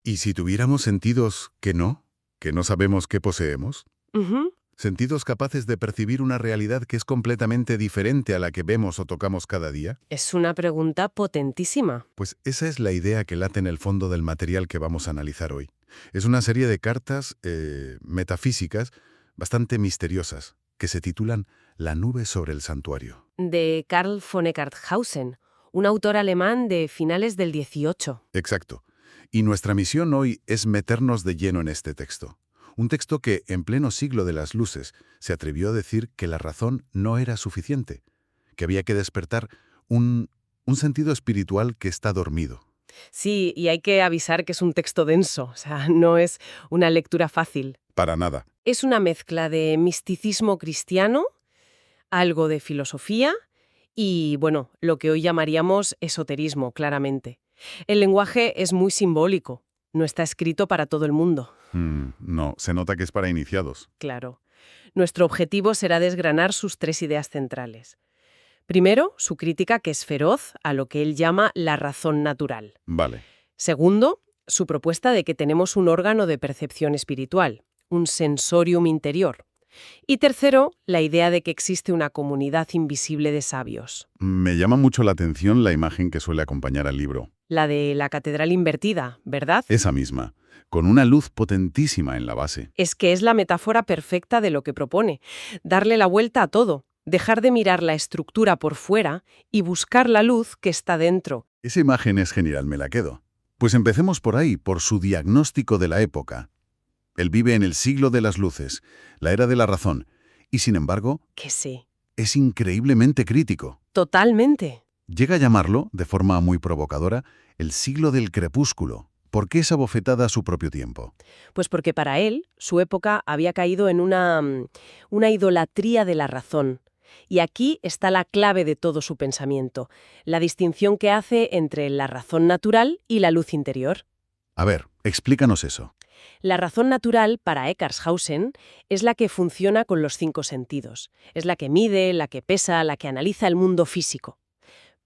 ¿Y si tuviéramos sentidos que no sabemos qué poseemos? Ujú. ¿Sentidos capaces de percibir una realidad que es completamente diferente a la que vemos o tocamos cada día? Es una pregunta potentísima. Pues esa es la idea que late en el fondo del material que vamos a analizar hoy. Es una serie de cartas metafísicas bastante misteriosas que se titulan La nube sobre el santuario. De Karl von Eckarthausen, un autor alemán de finales del 18. Exacto. Y nuestra misión hoy es meternos de lleno en este texto. Un texto que, en pleno siglo de las luces, se atrevió a decir que la razón no era suficiente, que había que despertar un sentido espiritual que está dormido. Sí, y hay que avisar que es un texto denso, o sea, no es una lectura fácil. Para nada. Es una mezcla de misticismo cristiano, algo de filosofía y, bueno, lo que hoy llamaríamos esoterismo, claramente. El lenguaje es muy simbólico, no está escrito para todo el mundo, No, se nota que es para iniciados. claro. Nuestro objetivo será desgranar sus tres ideas centrales. Primero, su crítica, que es feroz, a lo que él llama la razón natural. Vale. Segundo, su propuesta de que tenemos un órgano de percepción espiritual, un sensorium interior. Y tercero, la idea de que existe una comunidad invisible de sabios. Me llama mucho la atención la imagen que suele acompañar al libro. La de la catedral invertida, ¿verdad? Esa misma, con una luz potentísima en la base. Es que es la metáfora perfecta de lo que propone. Darle la vuelta a todo, dejar de mirar la estructura por fuera y buscar la luz que está dentro. Esa imagen es genial, me la quedo. Pues empecemos por ahí, por su diagnóstico de la época. Él vive en el siglo de las luces, la era de la razón, y sin embargo, Que sí, es increíblemente crítico. totalmente. Llega a llamarlo, de forma muy provocadora, el siglo del crepúsculo. ¿Por qué esa bofetada a su propio tiempo? Pues porque para él, su época había caído en una idolatría de la razón. Y aquí está la clave de todo su pensamiento, la distinción que hace entre la razón natural y la luz interior. A ver, explícanos eso. La razón natural, para Eckarshausen, es la que funciona con los cinco sentidos. Es la que mide, la que pesa, la que analiza el mundo físico.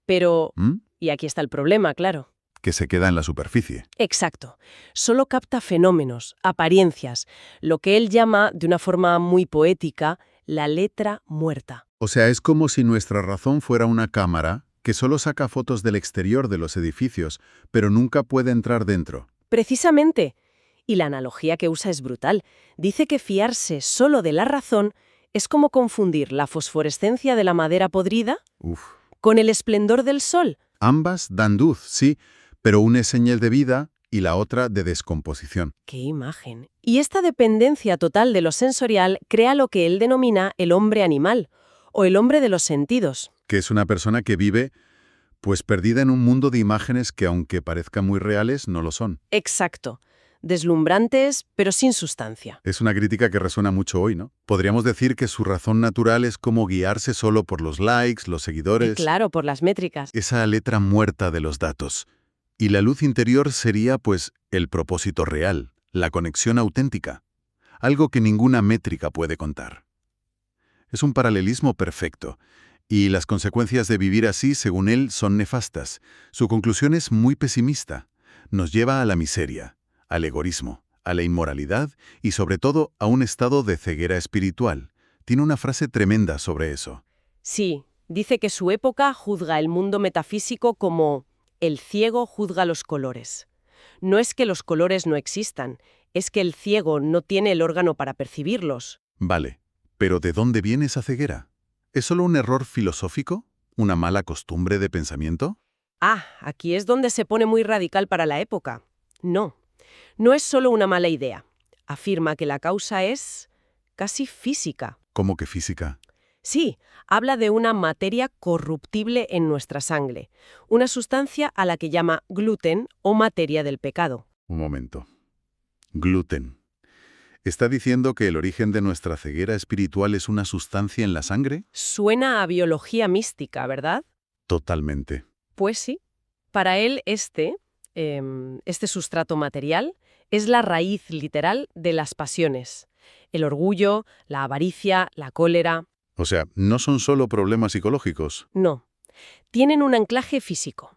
Pero, ¿Mm? y aquí está el problema, claro. Que se queda en la superficie. Exacto. Solo capta fenómenos, apariencias, lo que él llama, de una forma muy poética, la letra muerta. O sea, es como si nuestra razón fuera una cámara que solo saca fotos del exterior de los edificios, pero nunca puede entrar dentro. Precisamente. Y la analogía que usa es brutal. Dice que fiarse solo de la razón es como confundir la fosforescencia de la madera podrida Uf. con el esplendor del sol. Ambas dan luz, sí, pero una es señal de vida y la otra de descomposición. ¡Qué imagen! Y esta dependencia total de lo sensorial crea lo que él denomina el hombre animal, o el hombre de los sentidos. Que es una persona que vive, pues perdida en un mundo de imágenes que, aunque parezcan muy reales, no lo son. Exacto. Deslumbrantes, pero sin sustancia. Es una crítica que resuena mucho hoy, ¿no? Podríamos decir que su razón natural es como guiarse solo por los likes, los seguidores, Claro, por las métricas. esa letra muerta de los datos. Y la luz interior sería, pues, el propósito real, la conexión auténtica, algo que ninguna métrica puede contar. Es un paralelismo perfecto, y las consecuencias de vivir así, según él, son nefastas. Su conclusión es muy pesimista. Nos lleva a la miseria, al egoísmo, a la inmoralidad y, sobre todo, a un estado de ceguera espiritual. Tiene una frase tremenda sobre eso. Sí, dice que su época juzga el mundo metafísico como el ciego juzga los colores. No es que los colores no existan, es que el ciego no tiene el órgano para percibirlos. Vale, pero ¿de dónde viene esa ceguera? ¿Es solo un error filosófico? ¿Una mala costumbre de pensamiento? Ah, aquí es donde se pone muy radical para la época. No, no es solo una mala idea. Afirma que la causa es casi física. ¿Cómo que física? Sí, habla de una materia corruptible en nuestra sangre, una sustancia a la que llama gluten o materia del pecado. Un momento. Gluten. ¿Está diciendo que el origen de nuestra ceguera espiritual es una sustancia en la sangre? Suena a biología mística, ¿verdad? Totalmente. Pues sí. Para él este sustrato material es la raíz literal de las pasiones. El orgullo, la avaricia, la cólera. O sea, no son solo problemas psicológicos. No. Tienen un anclaje físico.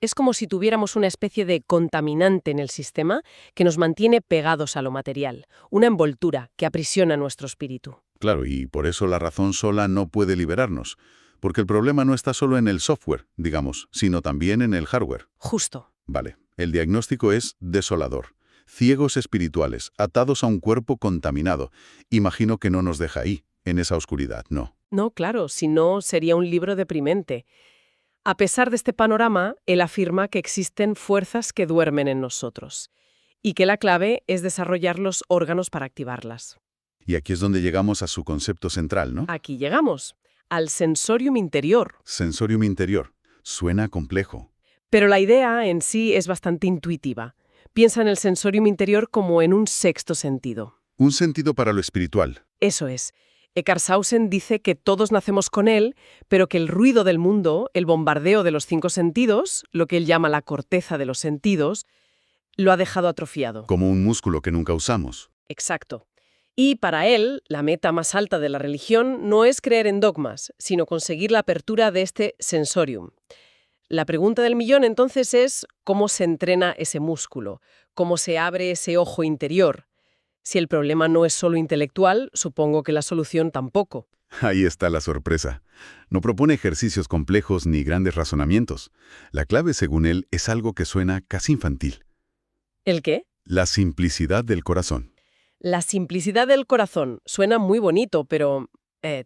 Es como si tuviéramos una especie de contaminante en el sistema que nos mantiene pegados a lo material, una envoltura que aprisiona nuestro espíritu. Claro, y por eso la razón sola no puede liberarnos, porque el problema no está solo en el software, digamos, sino también en el hardware. Justo. Vale, el diagnóstico es desolador. Ciegos espirituales, atados a un cuerpo contaminado. Imagino que no nos deja ahí, en esa oscuridad, no. No, claro, si no sería un libro deprimente. A pesar de este panorama, él afirma que existen fuerzas que duermen en nosotros y que la clave es desarrollar los órganos para activarlas. Y aquí es donde llegamos a su concepto central, ¿no? Aquí llegamos, al sensorium interior. Sensorium interior. Suena complejo. Pero la idea en sí es bastante intuitiva. Piensa en el sensorium interior como en un sexto sentido. Un sentido para lo espiritual. Eso es. Eckhart Sausen dice que todos nacemos con él, pero que el ruido del mundo, el bombardeo de los 5 sentidos, lo que él llama la corteza de los sentidos, lo ha dejado atrofiado. Como un músculo que nunca usamos. Exacto. Y para él, la meta más alta de la religión no es creer en dogmas, sino conseguir la apertura de este sensorium. La pregunta del millón entonces es ¿cómo se entrena ese músculo? ¿Cómo se abre ese ojo interior? Si el problema no es solo intelectual, supongo que la solución tampoco. Ahí está la sorpresa. No propone ejercicios complejos ni grandes razonamientos. La clave, según él, es algo que suena casi infantil. ¿El qué? La simplicidad del corazón. La simplicidad del corazón suena muy bonito, pero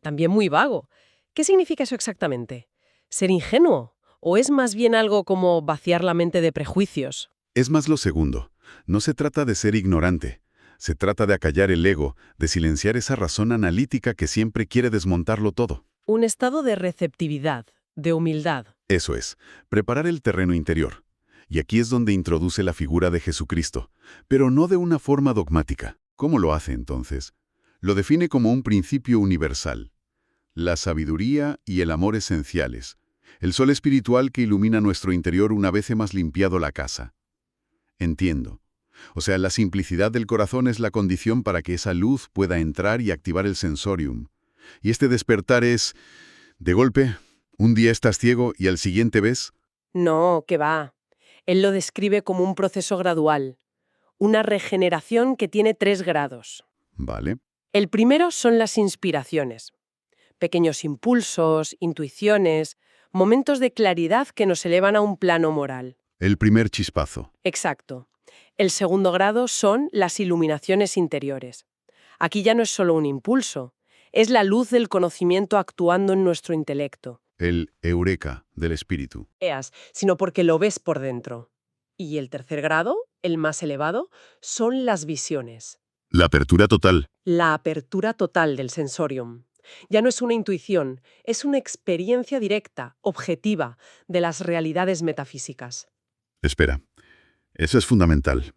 también muy vago. ¿Qué significa eso exactamente? ¿Ser ingenuo? ¿O es más bien algo como vaciar la mente de prejuicios? Es más lo segundo. No se trata de ser ignorante. Se trata de acallar el ego, de silenciar esa razón analítica que siempre quiere desmontarlo todo. Un estado de receptividad, de humildad. Eso es, preparar el terreno interior. Y aquí es donde introduce la figura de Jesucristo, pero no de una forma dogmática. ¿Cómo lo hace entonces? Lo define como un principio universal. La sabiduría y el amor esenciales. El sol espiritual que ilumina nuestro interior una vez hemos limpiado la casa. Entiendo. O sea, la simplicidad del corazón es la condición para que esa luz pueda entrar y activar el sensorium. Y este despertar es, de golpe, un día estás ciego y al siguiente ves. No, que va. Él lo describe como un proceso gradual, una regeneración que tiene 3 grados. Vale. El primero son las inspiraciones. Pequeños impulsos, intuiciones, momentos de claridad que nos elevan a un plano moral. El primer chispazo. Exacto. El segundo grado son las iluminaciones interiores. Aquí ya no es solo un impulso, es la luz del conocimiento actuando en nuestro intelecto. El eureka del espíritu. Sino porque lo ves por dentro. Y el tercer grado, el más elevado, son las visiones. La apertura total. La apertura total del sensorium. Ya no es una intuición, es una experiencia directa, objetiva, de las realidades metafísicas. Espera. Eso es fundamental.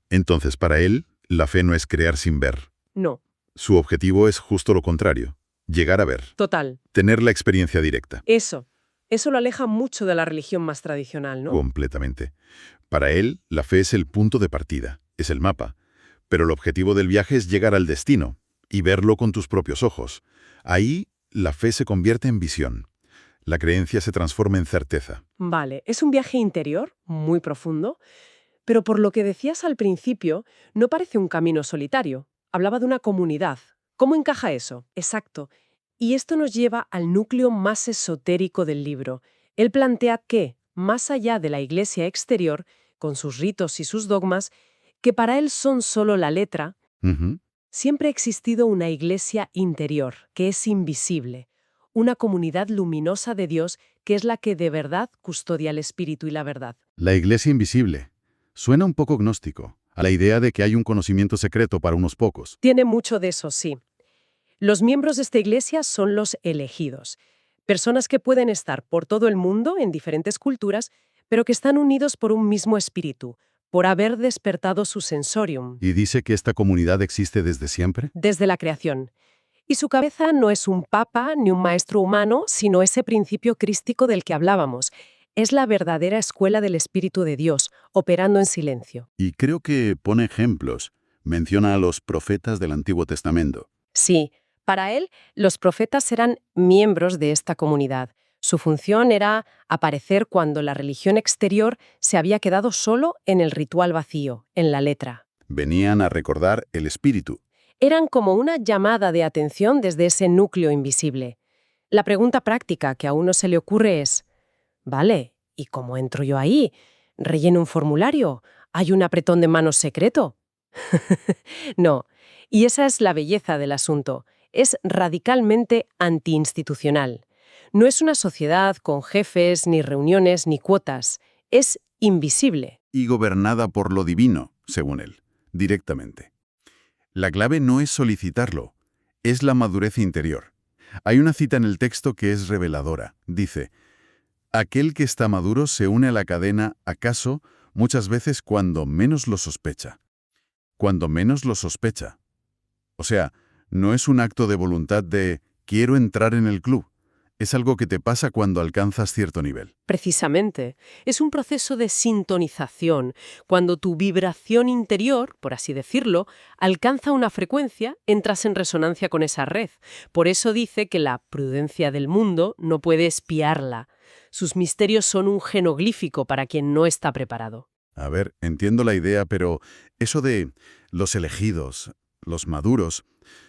Entonces, para él, la fe no es creer sin ver. No, Su objetivo es justo lo contrario. Llegar a ver. total. Tener la experiencia directa. Eso lo aleja mucho de la religión más tradicional, ¿no? Completamente. Para él, la fe es el punto de partida, es el mapa. Pero el objetivo del viaje es llegar al destino y verlo con tus propios ojos. Ahí, la fe se convierte en visión. La creencia se transforma en certeza. Vale, es un viaje interior, muy profundo, pero por lo que decías al principio, no parece un camino solitario. Hablaba de una comunidad. ¿Cómo encaja eso? Exacto. Y esto nos lleva al núcleo más esotérico del libro. Él plantea que, más allá de la iglesia exterior, con sus ritos y sus dogmas, que para él son solo la letra, Ujú. siempre ha existido una iglesia interior, que es invisible, una comunidad luminosa de Dios que es la que de verdad custodia el espíritu y la verdad. La iglesia invisible. Suena un poco gnóstico, a la idea de que hay un conocimiento secreto para unos pocos. Tiene mucho de eso, sí. Los miembros de esta iglesia son los elegidos, personas que pueden estar por todo el mundo en diferentes culturas, pero que están unidos por un mismo espíritu, por haber despertado su sensorium ¿Y dice que esta comunidad existe desde siempre? desde la creación. Y su cabeza no es un papa ni un maestro humano, sino ese principio crístico del que hablábamos. Es la verdadera escuela del Espíritu de Dios, operando en silencio. Y creo que pone ejemplos. Menciona a los profetas del Antiguo Testamento. Sí, para él, los profetas eran miembros de esta comunidad. Su función era aparecer cuando la religión exterior se había quedado solo en el ritual vacío, en la letra. Venían a recordar el espíritu. Eran como una llamada de atención desde ese núcleo invisible. La pregunta práctica que a uno se le ocurre es, vale, ¿y cómo entro yo ahí? ¿Relleno un formulario? ¿Hay un apretón de manos secreto? No, y esa es la belleza del asunto. Es radicalmente antiinstitucional. No es una sociedad con jefes, ni reuniones, ni cuotas. Es invisible. Y gobernada por lo divino, según él, directamente. La clave no es solicitarlo, es la madurez interior. Hay una cita en el texto que es reveladora. Dice, aquel que está maduro se une a la cadena, acaso, muchas veces cuando menos lo sospecha. Cuando menos lo sospecha. O sea, no es un acto de voluntad de quiero entrar en el club. Es algo que te pasa cuando alcanzas cierto nivel. Precisamente, es un proceso de sintonización. Cuando tu vibración interior, por así decirlo, alcanza una frecuencia, entras en resonancia con esa red. Por eso dice que la prudencia del mundo no puede espiarla. Sus misterios son un jeroglífico para quien no está preparado. A ver, entiendo la idea, pero eso de los elegidos, los maduros,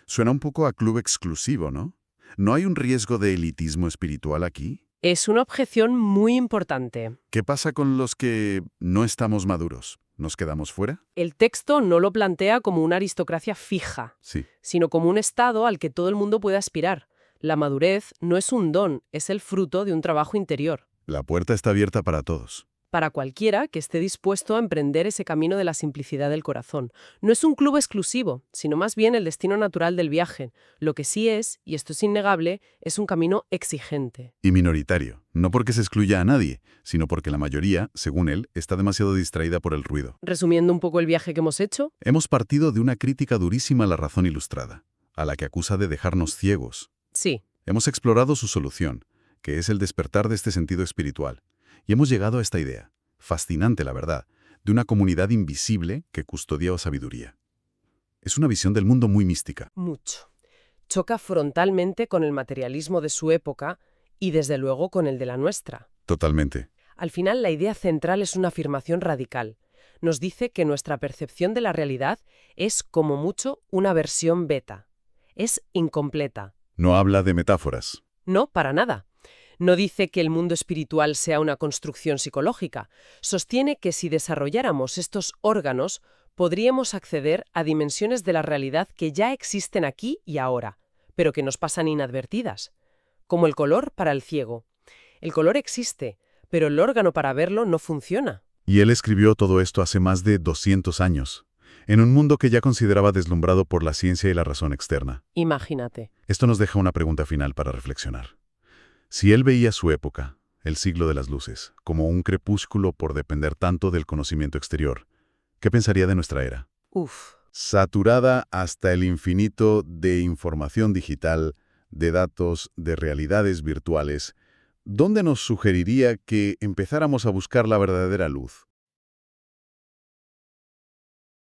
suena un poco a club exclusivo, ¿no? ¿No hay un riesgo de elitismo espiritual aquí? Es una objeción muy importante. ¿Qué pasa con los que no estamos maduros? ¿Nos quedamos fuera? El texto no lo plantea como una aristocracia fija, Sí. sino como un estado al que todo el mundo puede aspirar. La madurez no es un don, es el fruto de un trabajo interior. La puerta está abierta para todos. Para cualquiera que esté dispuesto a emprender ese camino de la simplicidad del corazón. No es un club exclusivo, sino más bien el destino natural del viaje. Lo que sí es, y esto es innegable, es un camino exigente. Y minoritario. No porque se excluya a nadie, sino porque la mayoría, según él, está demasiado distraída por el ruido. Resumiendo un poco el viaje que hemos hecho, Hemos partido de una crítica durísima a la razón ilustrada, a la que acusa de dejarnos ciegos. sí, Hemos explorado su solución, que es el despertar de este sentido espiritual. Y hemos llegado a esta idea, fascinante la verdad, de una comunidad invisible que custodia sabiduría. Es una visión del mundo muy mística. mucho. Choca frontalmente con el materialismo de su época y desde luego con el de la nuestra. Totalmente. Al final, la idea central es una afirmación radical. Nos dice que nuestra percepción de la realidad es, como mucho, una versión beta. Es incompleta. No habla de metáforas. No, para nada. No dice que el mundo espiritual sea una construcción psicológica. Sostiene que si desarrolláramos estos órganos, podríamos acceder a dimensiones de la realidad que ya existen aquí y ahora, pero que nos pasan inadvertidas. Como el color para el ciego. El color existe, pero el órgano para verlo no funciona. Y él escribió todo esto hace más de 200 años, en un mundo que ya consideraba deslumbrado por la ciencia y la razón externa. Imagínate. Esto nos deja una pregunta final para reflexionar. Si él veía su época, el siglo de las luces, como un crepúsculo por depender tanto del conocimiento exterior, ¿qué pensaría de nuestra era? Uf. Saturada hasta el infinito de información digital, de datos, de realidades virtuales, ¿dónde nos sugeriría que empezáramos a buscar la verdadera luz?